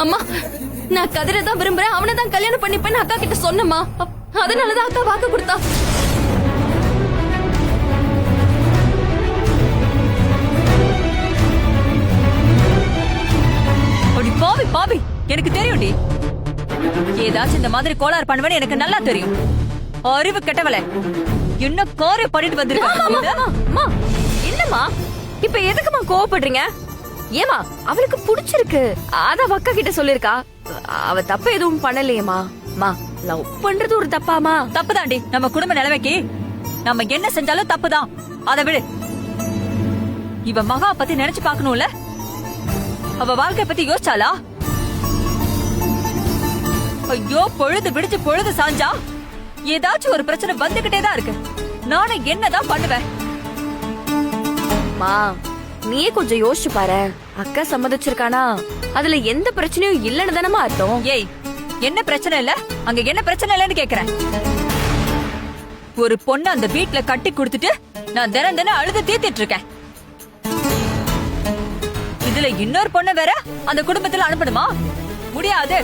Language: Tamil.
அம்மா, நான் கதிரை தான் விரும்புறேன், அவனை தான் கல்யாணம் பண்ணிப்பேன்னு அக்கா கிட்ட சொன்னம்மா. அதனாலதான் அக்கா வாக்கு கொடுத்தா. பாவி பாவி, எனக்கு தெரியும்டி. ஏதாச்சும் இந்த மாதிரி கோளாறு பண்ணுவேன்னு எனக்கு நல்லா தெரியும். அறிவு கெட்டவளே, என்ன காரை பண்ணிட்டு வந்திருக்கா? என்னம்மா இப்ப எதுக்குமா கோவப்படுறீங்க? ஏமா அவளுக்கு பிடிச்சிருக்கு, அத அக்கா கிட்ட சொல்லிருக்கா. அவ தப்பு எதுவும் பண்ணலையேமா. லவ் பண்றது ஒரு தப்பாமா? தப்புதாண்டி. நம்ம குடும்ப நிலைமைக்கு நம்ம என்ன செஞ்சாலும் தப்புதான். அத விடு. இவ மகா பத்தி நினைச்சு பாக்கணும்ல. அவ வாழ்க்கை பத்தி யோசிச்சாளா? ஐயோ, பொழுது விடிச்சு பொழுது சாஞ்சா ஏதாச்சும் ஒரு பிரச்சனை வந்துகிட்டே தான் இருக்கு. நானும் என்னதான் பண்ணுவேன்? நீயே கொஞ்சம் யோசிச்சு பாரு. அக்கா சம்மதிச்சிருக்கானா, அதுல எந்த பிரச்சனையும் இல்லன்னு தானமா அர்த்தம். ஏய், என்ன பிரச்சனை இல்ல? அங்க என்ன பிரச்சனை இல்லன்னு கேக்குறேன். ஒரு பொண்ணு அந்த வீட்ல கட்டி கொடுத்துட்டு நான் தினம் தினம் அழுது தீர்த்திட்டு இருக்கேன். இதுல இன்னொரு பொண்ணு வேற அந்த குடும்பத்துல அனுப்பணுமா? முடியாது.